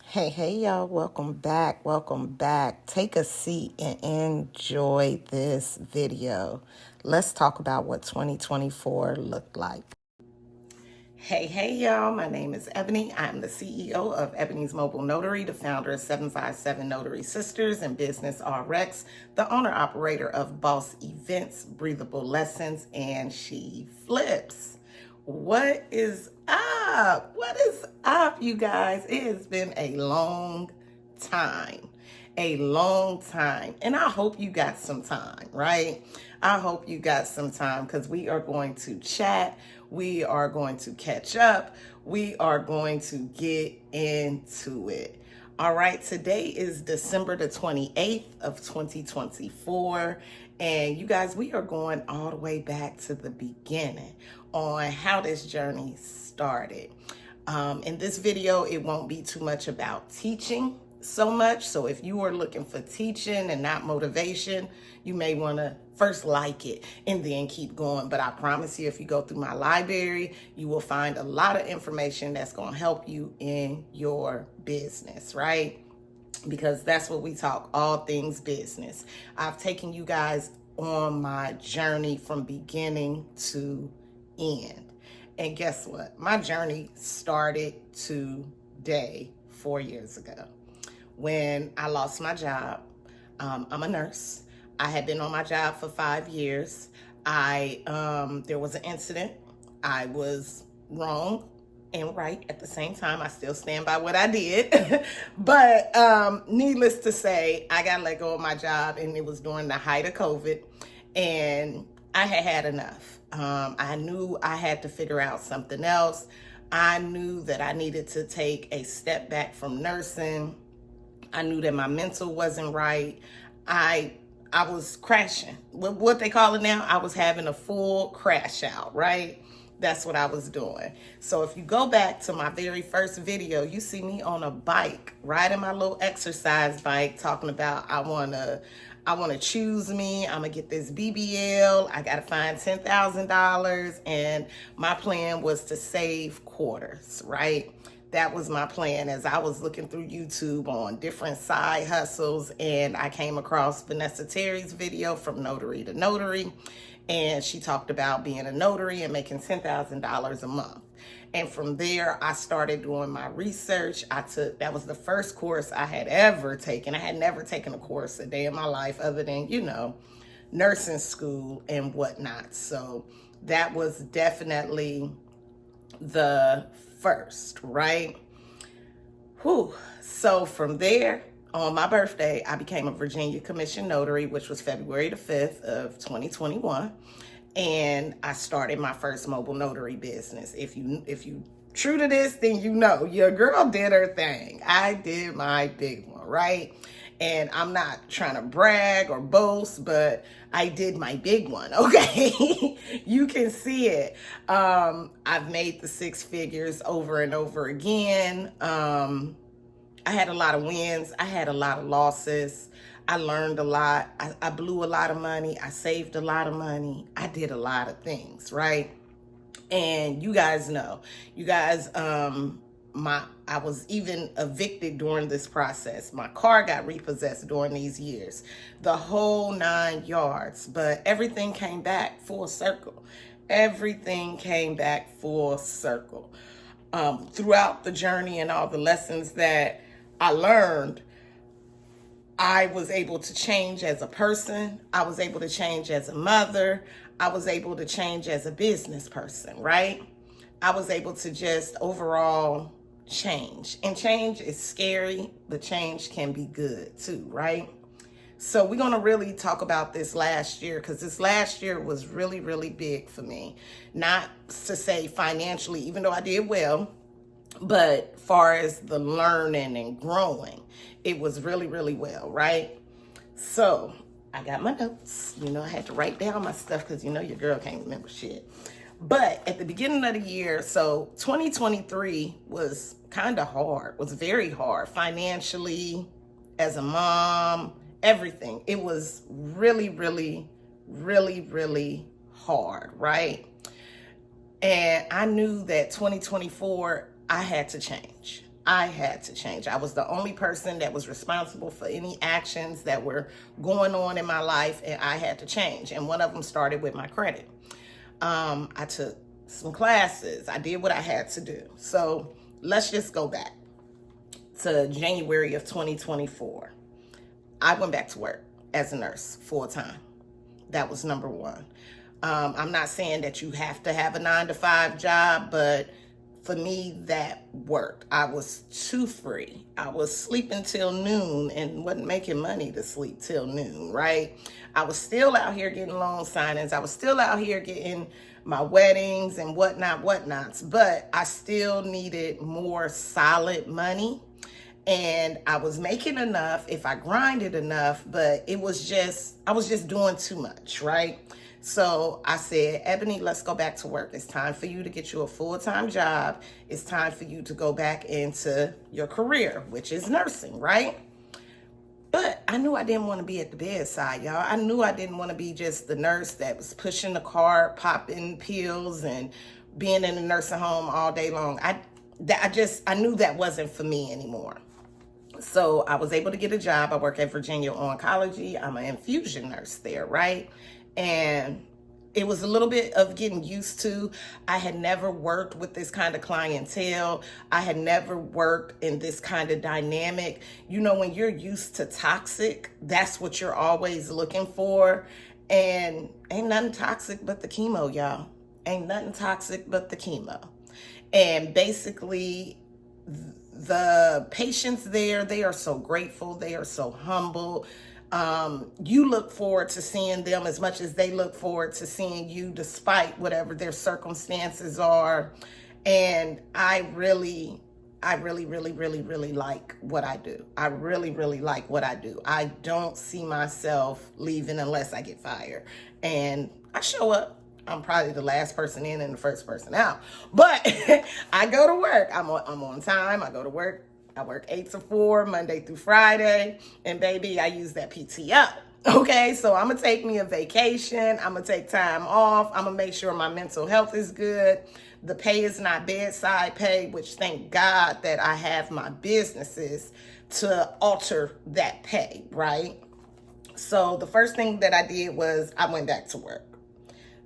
Hey, y'all, welcome back. Take a seat and enjoy this video. Let's talk about what 2024 looked like. Hey, y'all, my name is Ebony. I'm the CEO of Ebony's Mobile Notary, the founder of 757 Notary Sisters and Business RX, the owner-operator of Boss Events, Breathable Lessons, and She Flips. What is up? What is up, you guys? It has been a long time. And I hope you got some time, right? I hope you got some time because we are going to chat. We are going to catch up. We are going to get into it. All right, today is December the 28th of 2024. And you guys, we are going all the way back to the beginning on how this journey started. In this video, it won't be too much about teaching so much. So if you are looking for teaching and not motivation, you may want to first like it and then keep going. But I promise you, if you go through my library, you will find a lot of information that's going to help you in your business, right? Because that's what we talk, all things business. I've taken you guys on my journey from beginning to end. And guess what? My journey started today, 4 years ago, when I lost my job. I'm a nurse. I had been on my job for 5 years. There was an incident. I was wrong and right at the same time. I still stand by what I did. But needless to say, I got let go of my job, and it was during the height of COVID, and I had enough. I knew I had to figure out something else. I knew that I needed to take a step back from nursing. I knew that my mental wasn't right. I was crashing. What they call it now, I was having a full crash out, right? That's what I was doing. So if you go back to my very first video, you see me on a bike, riding my little exercise bike, talking about I want to choose me. I'm going to get this BBL. I got to find $10,000. And my plan was to save quarters, right? That was my plan as I was looking through YouTube on different side hustles, and I came across Vanessa Terry's video from Notary to Notary, and she talked about being a notary and making $10,000 a month. And from there, I started doing my research. That was the first course I had ever taken. I had never taken a course a day in my life other than, nursing school and whatnot. So that was definitely the first, right? Whew. So from there, on my birthday, I became a Virginia Commission Notary, which was February the 5th of 2021. And I started my first mobile notary business. If you true to this, then you know your girl did her thing. I did my big one, right? And I'm not trying to brag or boast, but I did my big one, okay? You can see it. I've made the six figures over and over again. I had a lot of wins. I had a lot of losses. I learned a lot. I blew a lot of money. I saved a lot of money. I did a lot of things, right? And you guys know, I was even evicted during this process. My car got repossessed during these years, the whole 9 yards, but everything came back full circle. Everything came back full circle. Throughout the journey and all the lessons that I learned, I was able to change as a person. I was able to change as a mother. I was able to change as a business person, right? I was able to just overall change. And change is scary, but change can be good too, right? So we're going to really talk about this last year, because this last year was really, really big for me. Not to say financially, even though I did well, but far as the learning and growing, it was really, really well, right? So I got my notes. I had to write down my stuff because your girl can't remember shit. But at the beginning of the year, so 2023 was kind of hard, was very hard financially, as a mom, everything. It was really, really, really, really hard, right? And I knew that 2024, I had to change. I had to change. I was the only person that was responsible for any actions that were going on in my life, and I had to change. And one of them started with my credit. I took some classes. I did what I had to do. So let's just go back to January of 2024. I went back to work as a nurse full time. That was number one. I'm not saying that you have to have a 9-to-5 job, but for me, that worked. I was too free. I was sleeping till noon and wasn't making money to sleep till noon, right? I was still out here getting loan signings. I was still out here getting my weddings and whatnots, but I still needed more solid money. And I was making enough if I grinded enough, but I was just doing too much, right? So I said, Ebony, let's go back to work. It's time for you to get you a full-time job. It's time for you to go back into your career, which is nursing, right? But I knew I didn't want to be at the bedside, y'all. I knew I didn't want to be just the nurse that was pushing the cart, popping pills, and being in a nursing home all day long. I knew that wasn't for me anymore. So I was able to get a job. I work at Virginia Oncology. I'm an infusion nurse there, right? And it was a little bit of getting used to. I had never worked with this kind of clientele. I had never worked in this kind of dynamic. You know, when you're used to toxic, that's what you're always looking for. And ain't nothing toxic but the chemo, y'all. Ain't nothing toxic but the chemo. And basically, the patients there, they are so grateful. They are so humble. You look forward to seeing them as much as they look forward to seeing you, despite whatever their circumstances are. And I really like what I do. I really like what I do. I don't see myself leaving unless I get fired. And I show up. I'm probably the last person in and the first person out. But I go to work. I'm on time. I go to work. I work 8 to 4, Monday through Friday. And baby, I use that PTO. Okay, so I'm going to take me a vacation. I'm going to take time off. I'm going to make sure my mental health is good. The pay is not bedside pay, which thank God that I have my businesses to alter that pay, right? So the first thing that I did was I went back to work.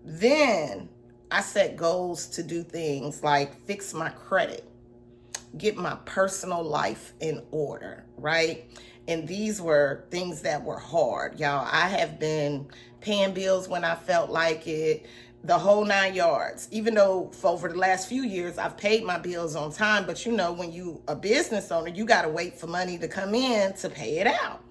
Then I set goals to do things like fix my credit, get my personal life in order, right? And these were things that were hard, y'all. I have been paying bills when I felt like it, the whole 9 yards. Even though for over the last few years, I've paid my bills on time. But you know, when you a business owner, you got to wait for money to come in to pay it out.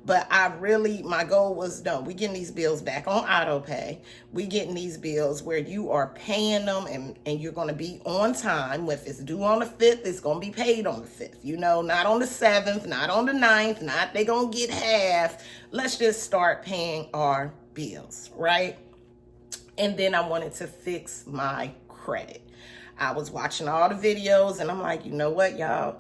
But my goal was, no, we getting these bills back on auto pay. We getting these bills where you are paying them and you're going to be on time. If it's due on the 5th, it's going to be paid on the 5th. You know, not on the 7th, not on the 9th, not they going to get half. Let's just start paying our bills, right? And then I wanted to fix my credit. I was watching all the videos and I'm like, you know what, y'all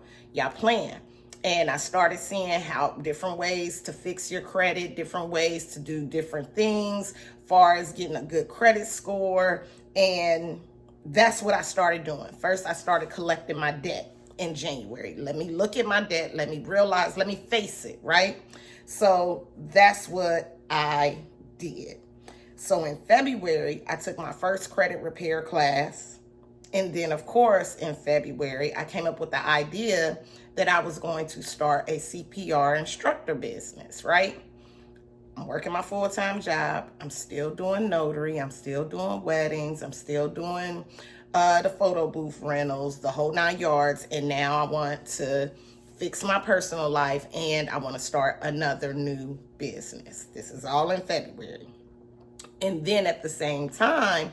playing. And I started seeing how different ways to fix your credit, different ways to do different things, far as getting a good credit score. And that's what I started doing. First, I started collecting my debt in January. Let me look at my debt. Let me realize, let me face it, right? So that's what I did. So in February, I took my first credit repair class. And then, of course, in February, I came up with the idea that I was going to start a CPR instructor business, right? I'm working my full-time job. I'm still doing notary. I'm still doing weddings. I'm still doing the photo booth rentals, the whole 9 yards. And now I want to fix my personal life and I want to start another new business. This is all in February. And then at the same time,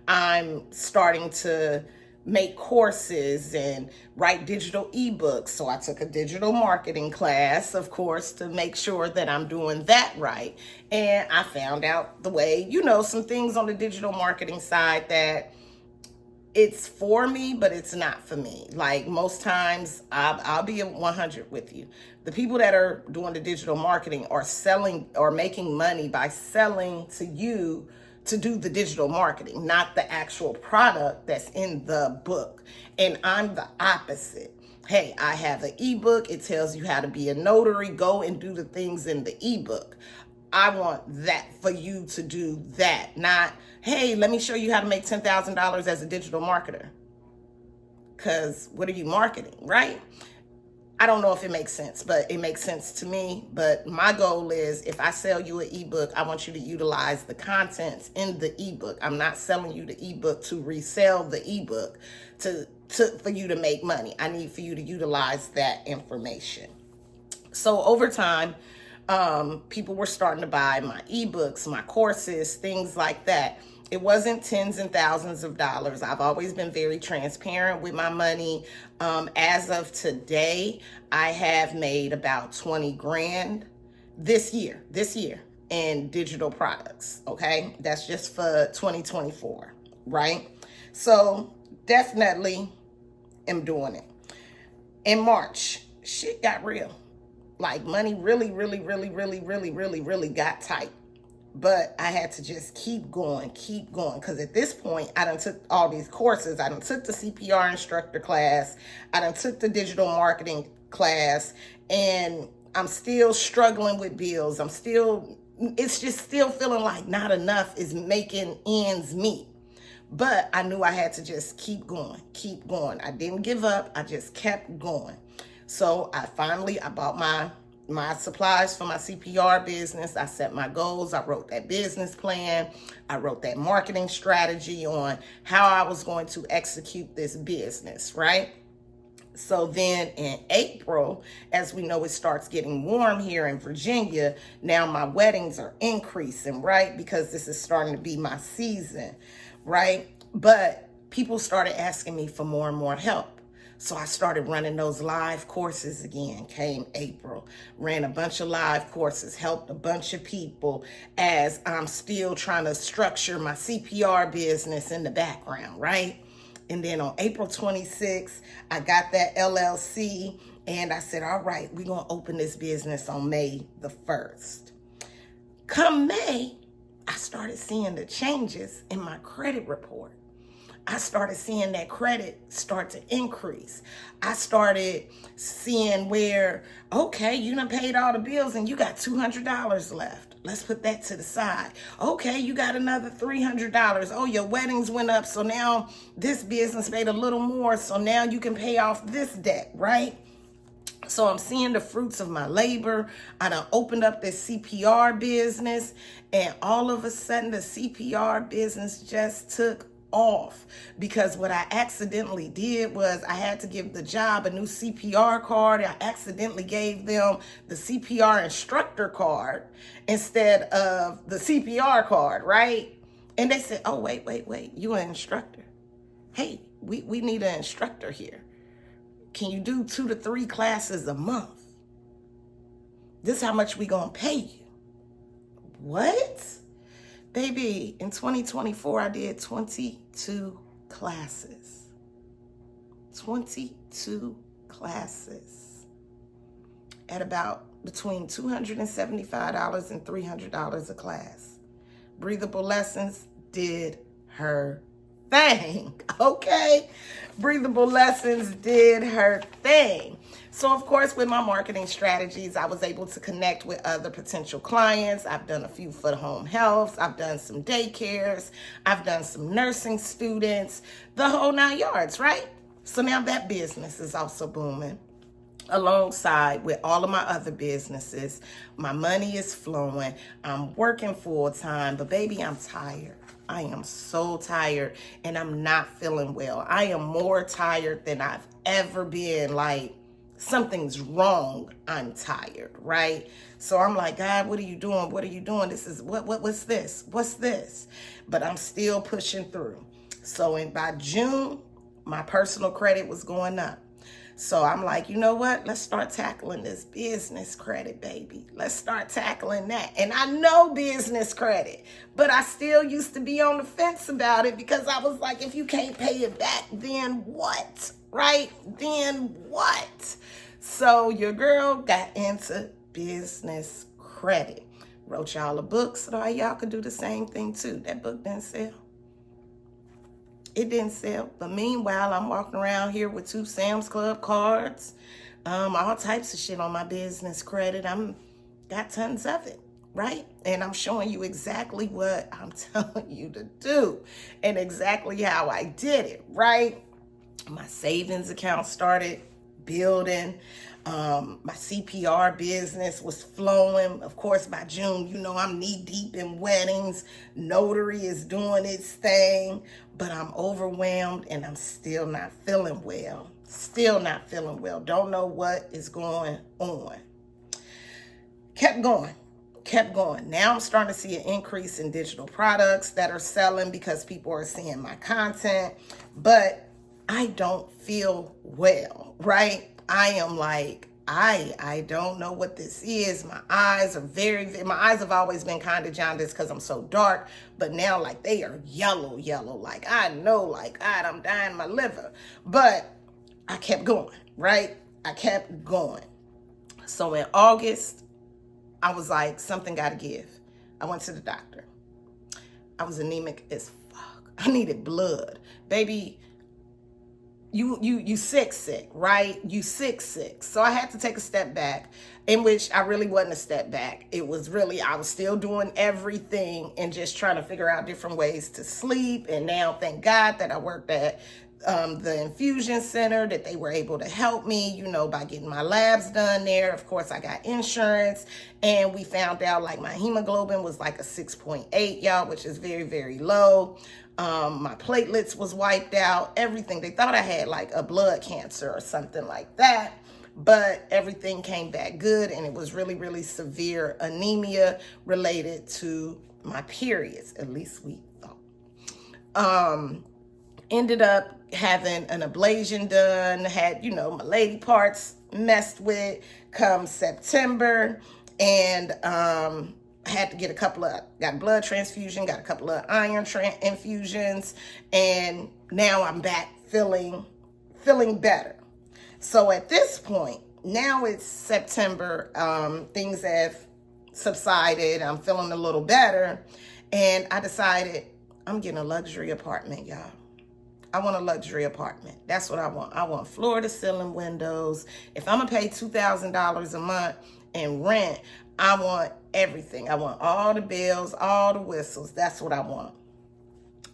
I'm starting to make courses and write digital ebooks. So I took a digital marketing class, of course, to make sure that I'm doing that right. And I found out the way, you know, some things on the digital marketing side that it's for me, but it's not for me. Like most times, I'll be 100 with you. The people that are doing the digital marketing are selling or making money by selling to you to do the digital marketing, not the actual product that's in the book. And I'm the opposite. Hey, I have an ebook. It tells you how to be a notary. Go and do the things in the ebook. I want that for you to do that. Not, hey, let me show you how to make $10,000 as a digital marketer. Because what are you marketing, right? I don't know if it makes sense, but it makes sense to me. But my goal is, if I sell you an ebook, I want you to utilize the contents in the ebook. I'm not selling you the ebook to resell the ebook for you to make money. I need for you to utilize that information. So over time, people were starting to buy my ebooks, my courses, things like that. It wasn't tens and thousands of dollars. I've always been very transparent with my money. As of today, I have made about 20 grand this year in digital products. Okay. That's just for 2024. Right. So definitely am doing it. In March, shit got real. Like money really got tight. But I had to just keep going. Because at this point, I done took all these courses. I done took the CPR instructor class. I done took the digital marketing class. And I'm still struggling with bills. It's just still feeling like not enough is making ends meet. But I knew I had to just keep going. I didn't give up. I just kept going. So I bought my supplies for my CPR business. I set my goals. I wrote that business plan. I wrote that marketing strategy on how I was going to execute this business, right? So then in April, as we know, it starts getting warm here in Virginia. Now my weddings are increasing, right? Because this is starting to be my season, right? But people started asking me for more and more help. So I started running those live courses again. Came April, ran a bunch of live courses, helped a bunch of people as I'm still trying to structure my CPR business in the background, right? And then on April 26th, I got that LLC and I said, all right, we're going to open this business on May the 1st. Come May, I started seeing the changes in my credit report. I started seeing that credit start to increase. I started seeing where, okay, you done paid all the bills and you got $200 left. Let's put that to the side. Okay, you got another $300. Oh, your weddings went up, so now this business made a little more, so now you can pay off this debt, right? So I'm seeing the fruits of my labor. I done opened up this CPR business, and all of a sudden the CPR business just took off, because what I accidentally did was I had to give the job a new CPR card. I accidentally gave them the CPR instructor card instead of the CPR card, right? And they said, oh, wait, you an instructor. Hey, we need an instructor here. Can you do 2 to 3 classes a month? This is how much we gonna pay you. What? Baby, in 2024, I did 22 classes. 22 classes at about between $275 and $300 a class. Breathable Lessons did her thing, okay? Breathable Lessons did her thing. So, of course, with my marketing strategies, I was able to connect with other potential clients. I've done a few for home health. I've done some daycares. I've done some nursing students, the whole 9 yards, right? So now that business is also booming alongside with all of my other businesses. My money is flowing. I'm working full time, but baby, I'm tired. I am so tired and I'm not feeling well. I am more tired than I've ever been. Like, something's wrong. I'm tired, right? So I'm like, God, what are you doing? What are you doing? This is what's this? What's this? But I'm still pushing through. So by June, my personal credit was going up. So I'm like, you know what? Let's start tackling this business credit, baby. Let's start tackling that. And I know business credit, but I still used to be on the fence about it because I was like, if you can't pay it back, then what? Right? Then what? So your girl got into business credit. Wrote y'all a book so that y'all could do the same thing too. That book didn't sell. It didn't sell. But meanwhile, I'm walking around here with 2 Sam's Club cards, all types of shit on my business credit. Got tons of it, right? And I'm showing you exactly what I'm telling you to do and exactly how I did it, right? My savings account started building. My CPR business was flowing. Of course, by June, you know, I'm knee deep in weddings. Notary is doing its thing, but I'm overwhelmed and I'm still not feeling well. Still not feeling well. Don't know what is going on. Kept going. Now I'm starting to see an increase in digital products that are selling because people are seeing my content, but I don't feel well, right? I am like, I don't know what this is. My eyes are my eyes have always been kind of jaundiced because I'm so dark, but now like they are yellow. Like I know, like God, I'm dying my liver. But I kept going, right? I kept going. So in August, I was like, something got to give. I went to the doctor. I was anemic as fuck. I needed blood. Baby, you sick, right? You sick. So I had to take a step back, in which I really wasn't a step back. It was really, I was still doing everything and just trying to figure out different ways to sleep. And now, thank God that I worked at the infusion center, that they were able to help me, you know, by getting my labs done there. Of course, I got insurance, and we found out like my hemoglobin was like a 6.8, y'all, which is very, very low. My platelets was wiped out, everything. They thought I had like a blood cancer or something like that, but everything came back good, and it was really, really severe anemia related to my periods, at least we thought. Ended up having an ablation done, had, you know, my lady parts messed with come September, and had to get got a blood transfusion, got a couple of iron infusions, and now I'm back feeling better. So at this point, now it's September, things have subsided, I'm feeling a little better, and I decided I'm getting a luxury apartment, y'all. I want a luxury apartment. That's what I want. I want floor-to-ceiling windows. If I'm gonna pay $2,000 a month in rent, I want everything. I want all the bells, all the whistles. That's what I want.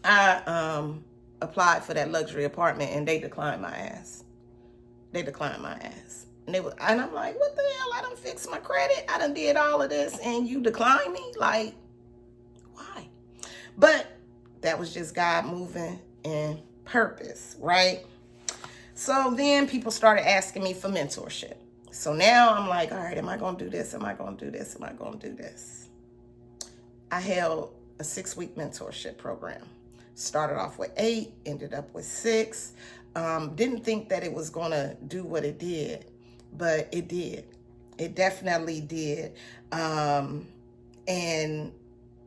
I applied for that luxury apartment, and they declined my ass. And I'm like, what the hell? I done fixed my credit. I done did all of this, and you decline me? Like, why? But that was just God moving in purpose, right? So then people started asking me for mentorship. So now I'm like, all right, am I going to do this? Am I going to do this? Am I going to do this? I held a 6-week mentorship program. Started off with 8, ended up with 6. Didn't think that it was going to do what it did, but it did. It definitely did. And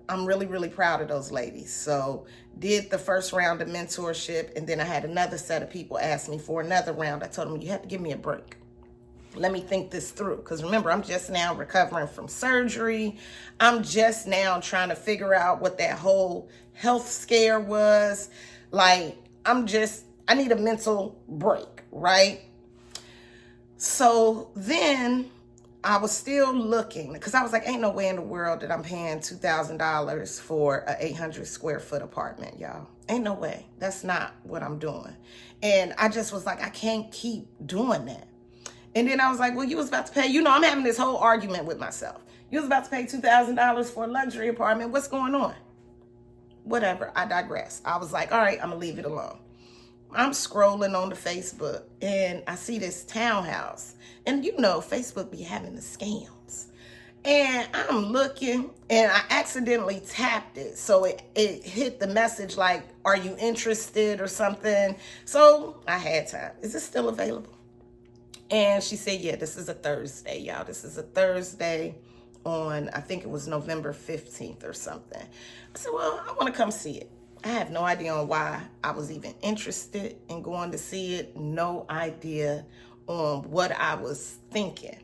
I'm really, really proud of those ladies. So did the first round of mentorship, and then I had another set of people ask me for another round. I told them, you have to give me a break. Let me think this through. Because remember, I'm just now recovering from surgery. I'm just now trying to figure out what that whole health scare was. Like, I need a mental break, right? So then I was still looking, because I was like, ain't no way in the world that I'm paying $2,000 for an 800 square foot apartment, y'all. Ain't no way. That's not what I'm doing. And I just was like, I can't keep doing that. And then I was like, well, you was about to pay, you know, I'm having this whole argument with myself. You was about to pay $2,000 for a luxury apartment. What's going on? Whatever, I digress. I was like, all right, I'm gonna leave it alone. I'm scrolling on the Facebook, and I see this townhouse. And you know, Facebook be having the scams. And I'm looking, and I accidentally tapped it. So it hit the message like, are you interested or something? So I had time. Is this still available? And she said, yeah, this is a Thursday, y'all. This is a Thursday on, I think it was November 15th or something. I said, well, I want to come see it. I have no idea on why I was even interested in going to see it. No idea on what I was thinking.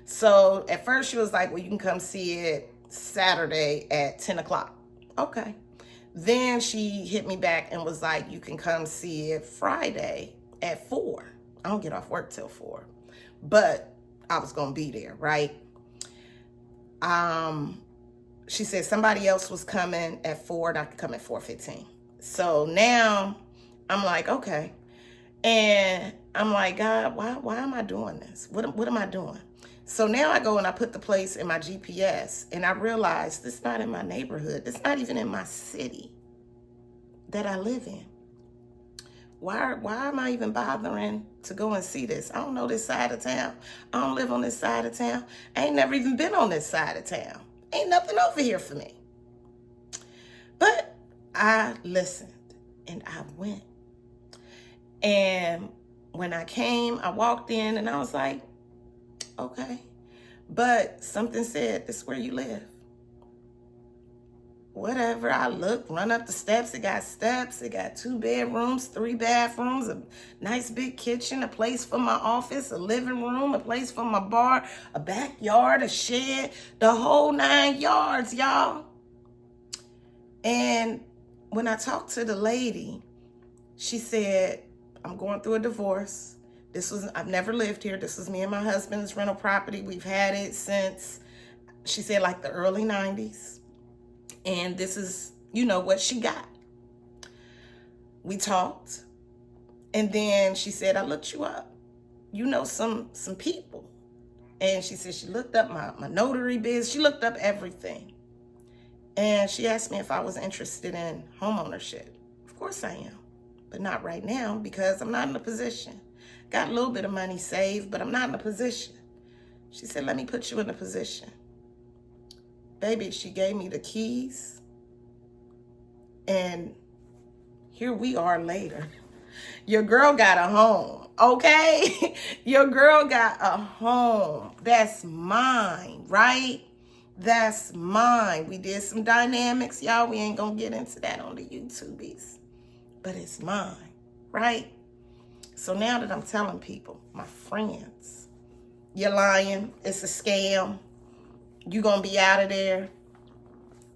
So at first she was like, well, you can come see it Saturday at 10 o'clock. Okay. Then she hit me back and was like, you can come see it Friday at 4. I don't get off work till 4. But I was going to be there, right? She said somebody else was coming at 4 and I could come at 4:15. So now I'm like, okay. And I'm like, God, why am I doing this? What am I doing? So now I go and I put the place in my GPS and I realize this is not in my neighborhood. It's not even in my city that I live in. Why am I even bothering to go and see this? I don't know this side of town. I don't live on this side of town. I ain't never even been on this side of town. Ain't nothing over here for me. But I listened and I went. And when I came, I walked in and I was like, okay. But something said, this is where you live. Whatever. I looked, run up the steps. It got 2 bedrooms, 3 bathrooms, a nice big kitchen, a place for my office, a living room, a place for my bar, a backyard, a shed, the whole 9 yards, y'all. And when I talked to the lady, she said, I'm going through a divorce. I've never lived here. This was me and my husband's rental property. We've had it since, she said, like the early 90s. And this is, what she got. We talked. And then she said, I looked you up. You know some people. And she said she looked up my notary biz. She looked up everything. And she asked me if I was interested in home ownership. Of course I am. But not right now because I'm not in a position. Got a little bit of money saved, but I'm not in a position. She said, let me put you in a position. Baby, she gave me the keys. And here we are later. Your girl got a home, okay? Your girl got a home. That's mine, right? That's mine. We did some dynamics, y'all. We ain't gonna get into that on the YouTubies. But it's mine, right? So now that I'm telling people, my friends, you're lying. It's a scam. You're going to be out of there.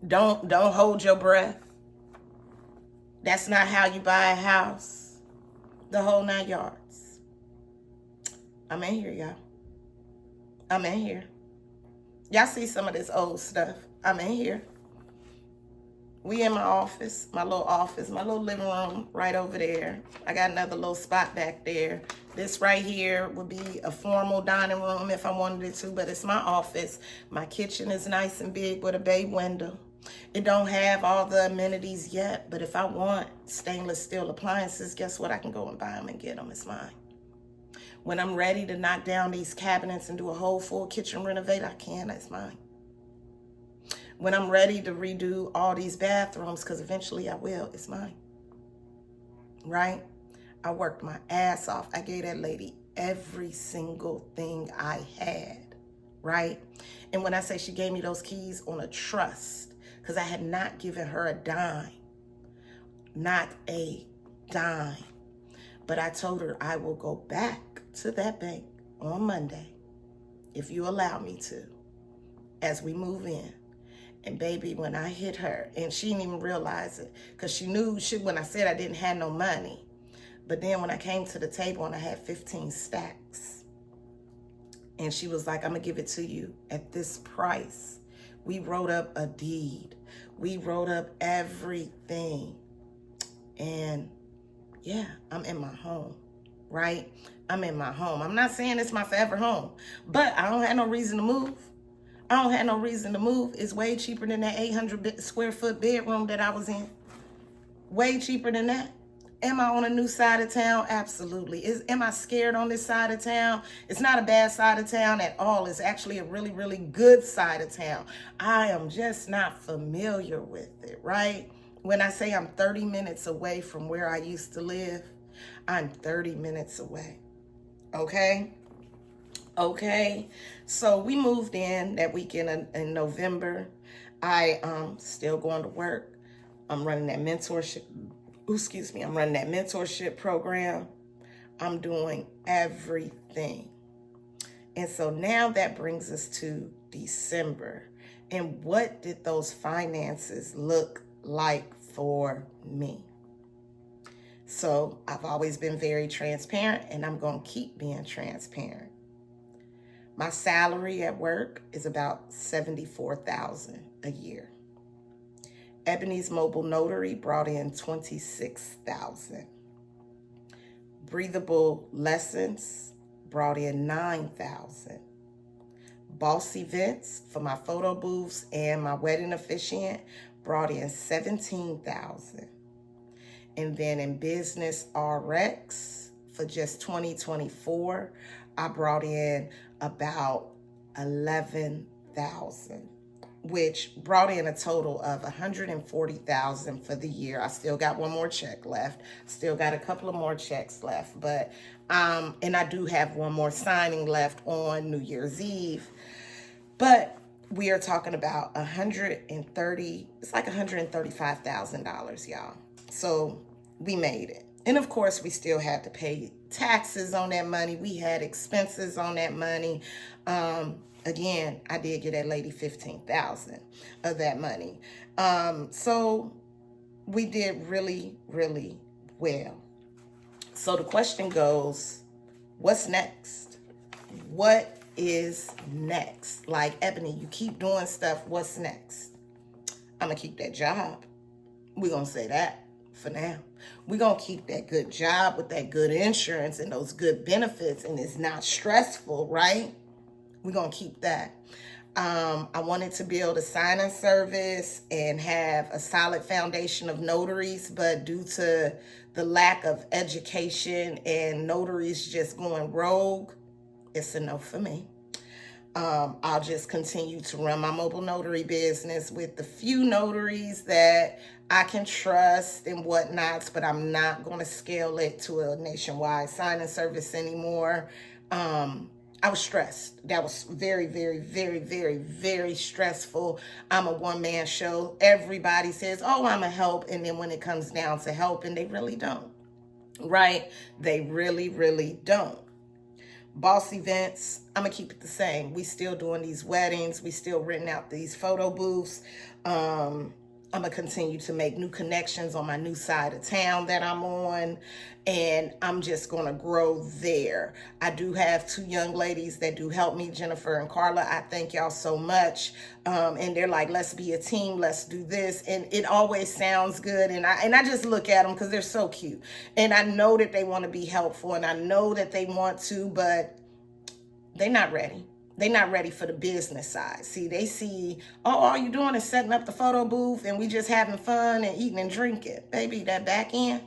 Don't hold your breath. That's not how you buy a house. The whole 9 yards. I'm in here, y'all. I'm in here. Y'all see some of this old stuff. I'm in here. We in my office, my little living room right over there. I got another little spot back there. This right here would be a formal dining room if I wanted it to, but it's my office. My kitchen is nice and big with a bay window. It don't have all the amenities yet, but if I want stainless steel appliances, guess what? I can go and buy them and get them. It's mine. When I'm ready to knock down these cabinets and do a whole full kitchen renovate, I can. That's mine. When I'm ready to redo all these bathrooms, because eventually I will, it's mine, right? I worked my ass off. I gave that lady every single thing I had, right? And when I say she gave me those keys on a trust, because I had not given her a dime, not a dime. But I told her I will go back to that bank on Monday, if you allow me to, as we move in. And baby, when I hit her, and she didn't even realize it, because she knew when I said I didn't have no money. But then when I came to the table and I had 15 stacks, and she was like, I'm going to give it to you at this price. We wrote up a deed. We wrote up everything. And yeah, I'm in my home, right? I'm in my home. I'm not saying it's my forever home, but I don't have no reason to move. I don't have no reason to move. It's way cheaper than that 800 square foot bedroom that I was in. Way cheaper than that. Am I on a new side of town? Absolutely. Am I scared on this side of town? It's not a bad side of town at all. It's actually a really, really good side of town. I am just not familiar with it, right? When I say I'm 30 minutes away from where I used to live, I'm 30 minutes away. Okay? Okay, so we moved in that weekend in November. I still going to work. I'm running that mentorship. I'm running that mentorship program. I'm doing everything. And so now that brings us to December. And what did those finances look like for me. So I've always been very transparent, and I'm going to keep being transparent. My salary at work is about $74,000 a year. Ebony's Mobile Notary brought in $26,000. Breathable Lessons brought in $9,000. Boss Events for my photo booths and my wedding officiant brought in $17,000. And then in Business RX for just 2024, I brought in about $11,000, which brought in a total of $140,000 for the year. I still got one more check left. Still got a couple of more checks left, but and I do have one more signing left on New Year's Eve. But we are talking about it's like $135,000, y'all. So we made it. And of course, we still had to pay taxes on that money. We had expenses on that money. Again, I did get that lady $15,000 of that money. So we did really, really well. So the question goes, what's next? What is next? Like, Ebony, you keep doing stuff. What's next? I'm going to keep that job. We're going to say that for now. We're going to keep that good job with that good insurance and those good benefits, and it's not stressful, right? We're going to keep that. I wanted to build a sign-in service and have a solid foundation of notaries, but due to the lack of education and notaries just going rogue, it's a no for me. I'll just continue to run my mobile notary business with the few notaries that I can trust and whatnots, but I'm not going to scale it to a nationwide sign-in service anymore. I was stressed. That was very, very, very, very, very stressful. I'm a one-man show. Everybody says, oh, I'm a help. And then when it comes down to helping, they really don't, right? They really, really don't. Boss Events, I'm going to keep it the same. We still doing these weddings. We still renting out these photo booths. I'm going to continue to make new connections on my new side of town that I'm on, and I'm just going to grow there. I do have two young ladies that do help me, Jennifer and Carla. I thank y'all so much. And they're like, let's be a team. Let's do this. And it always sounds good. And I just look at them because they're so cute. And I know that they want to be helpful, and I know that they want to, but they're not ready. They're not ready for the business side. See, they see, oh, all you doing is setting up the photo booth and we just having fun and eating and drinking. Baby, that back end,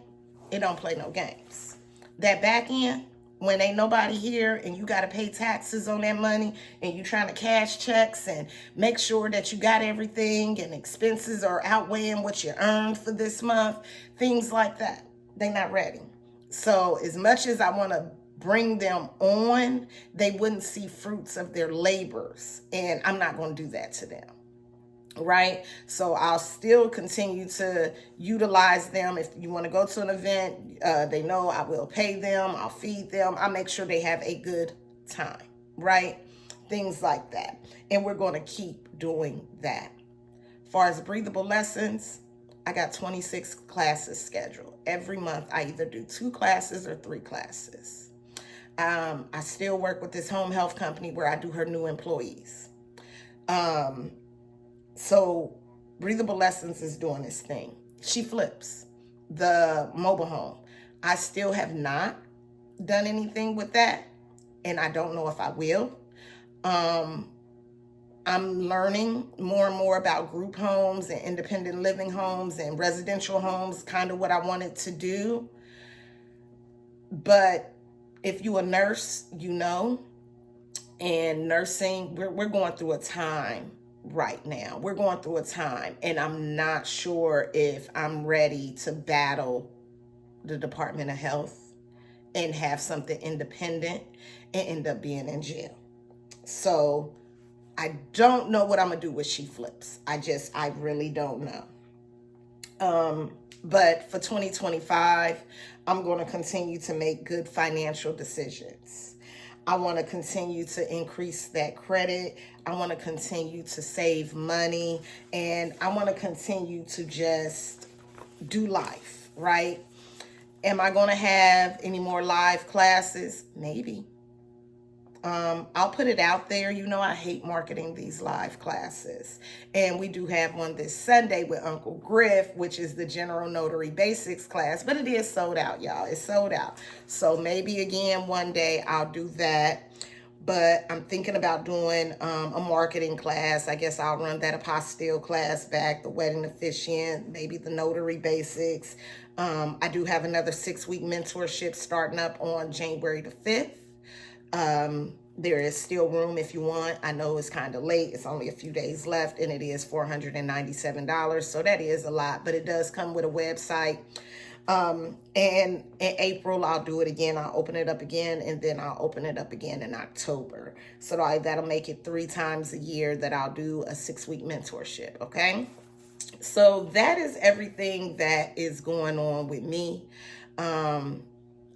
it don't play no games. That back end, when ain't nobody here and you got to pay taxes on that money and you trying to cash checks and make sure that you got everything and expenses are outweighing what you earned for this month, things like that. They're not ready. So as much as I want to bring them on, they wouldn't see fruits of their labors. And I'm not going to do that to them. Right? So I'll still continue to utilize them. If you want to go to an event, they know I will pay them. I'll feed them. I'll make sure they have a good time. Right? Things like that. And we're going to keep doing that. As far as breathable lessons, I got 26 classes scheduled. Every month, I either do 2 classes or 3 classes. I still work with this home health company where I do her new employees. So Breathable Lessons is doing this thing. She flips the mobile home. I still have not done anything with that, and I don't know if I will. I'm learning more and more about group homes and independent living homes and residential homes, kind of what I wanted to do. But if you a nurse, you know, and nursing, we're going through a time right now. We're going through a time, and I'm not sure if I'm ready to battle the Department of Health and have something independent and end up being in jail. So I don't know what I'm going to do with She Flips. I really don't know. But for 2025, I'm going to continue to make good financial decisions. I want to continue to increase that credit. I want to continue to save money. And I want to continue to just do life, right? Am I going to have any more live classes? Maybe. I'll put it out there. You know, I hate marketing these live classes. And we do have one this Sunday with Uncle Griff, which is the General Notary Basics class, but it is sold out, y'all. It's sold out. So maybe again, one day I'll do that. But I'm thinking about doing a marketing class. I guess I'll run that apostille class back, the wedding officiant, maybe the notary basics. I do have another 6-week mentorship starting up on January the 5th. There is still room if you want. I know it's kind of late. It's only a few days left, and it is $497. So that is a lot, but it does come with a website. And in April, I'll do it again. I'll open it up again, and then I'll open it up again in October. So that'll make it 3 times a year that I'll do a 6-week mentorship. Okay. So that is everything that is going on with me.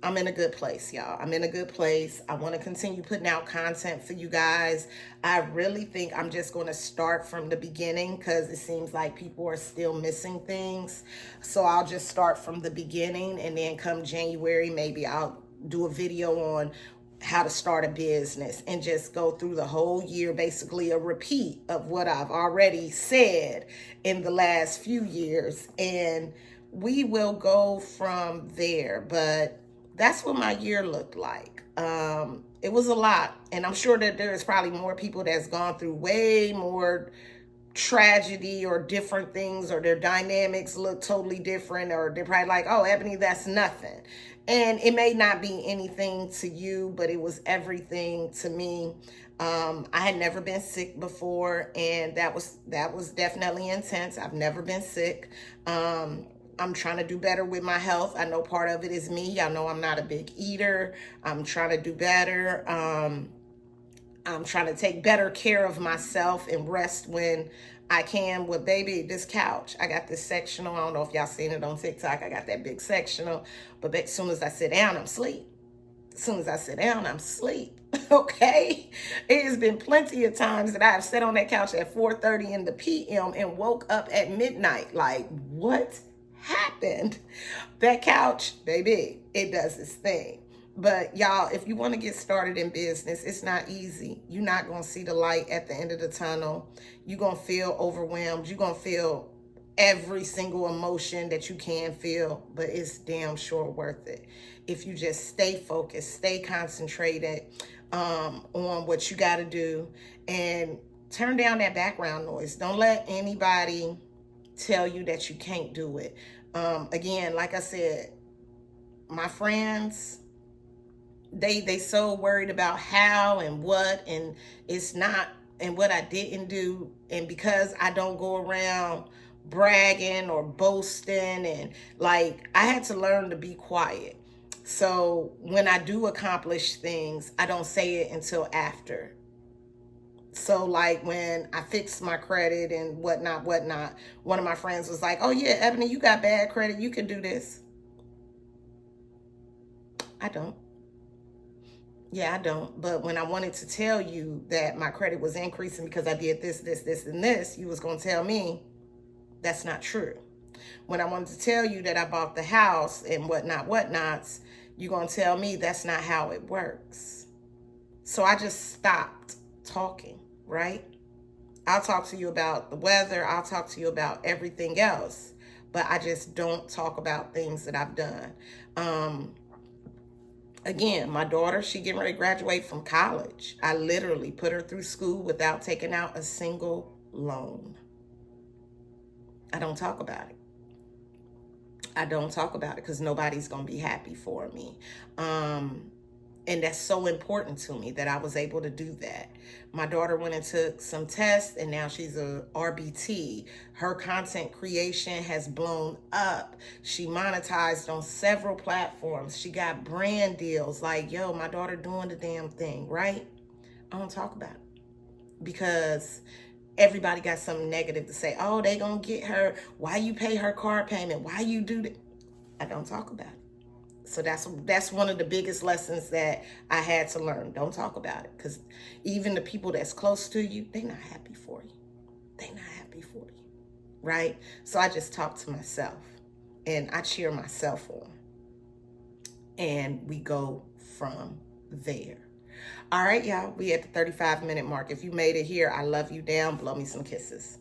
I'm in a good place, y'all. I'm in a good place. I want to continue putting out content for you guys. I really think I'm just going to start from the beginning because it seems like people are still missing things. So I'll just start from the beginning, and then come January, maybe I'll do a video on how to start a business and just go through the whole year, basically a repeat of what I've already said in the last few years. And we will go from there. But that's what my year looked like. It was a lot. And I'm sure that there's probably more people that's gone through way more tragedy or different things, or their dynamics look totally different, or they're probably like, oh, Ebony, that's nothing. And it may not be anything to you, but it was everything to me. I had never been sick before, and that was definitely intense. I've never been sick. I'm trying to do better with my health. I know part of it is me. Y'all know I'm not a big eater. I'm trying to do better. I'm trying to take better care of myself and rest when I can. With baby, this couch, I got this sectional. I don't know if y'all seen it on TikTok. I got that big sectional, but as soon as I sit down, I'm asleep. As soon as I sit down, I'm asleep. Okay. It has been plenty of times that I have sat on that couch at 4:30 in the PM and woke up at midnight. Like, what happened? That couch, baby, it does its thing. But y'all, if you want to get started in business, it's not easy. You're not going to see the light at the end of the tunnel. You're going to feel overwhelmed. You're going to feel every single emotion that you can feel, but it's damn sure worth it. If you just stay focused, stay concentrated on what you got to do, and turn down that background noise. Don't let anybody tell you that you can't do it. Again, like I said, my friends, they so worried about how and what, and it's not, and what I didn't do. And because I don't go around bragging or boasting, and like, I had to learn to be quiet. So when I do accomplish things, I don't say it until after. So like when I fixed my credit and whatnot, one of my friends was like, oh yeah, Ebony, you got bad credit. You can do this. I don't. Yeah, I don't. But when I wanted to tell you that my credit was increasing because I did this, and this, you was going to tell me that's not true. When I wanted to tell you that I bought the house and whatnots, you're going to tell me that's not how it works. So I just stopped talking, right? I'll talk to you about the weather. I'll talk to you about everything else, but I just don't talk about things that I've done. Again, my daughter, she getting ready to graduate from college. I literally put her through school without taking out a single loan. I don't talk about it. I don't talk about it because nobody's going to be happy for me. And that's so important to me that I was able to do that. My daughter went and took some tests, and now she's a RBT. Her content creation has blown up. She monetized on several platforms. She got brand deals. Like, yo, my daughter doing the damn thing, right? I don't talk about it because everybody got something negative to say. Oh, they gonna get her. Why you pay her car payment? Why you do that? I don't talk about it. So that's one of the biggest lessons that I had to learn. Don't talk about it, because even the people that's close to you, they're not happy for you. They're not happy for you, right? So I just talk to myself. and I cheer myself on. And we go from there. All right, y'all, we at the 35-minute mark. If you made it here, I love you down. Blow me some kisses.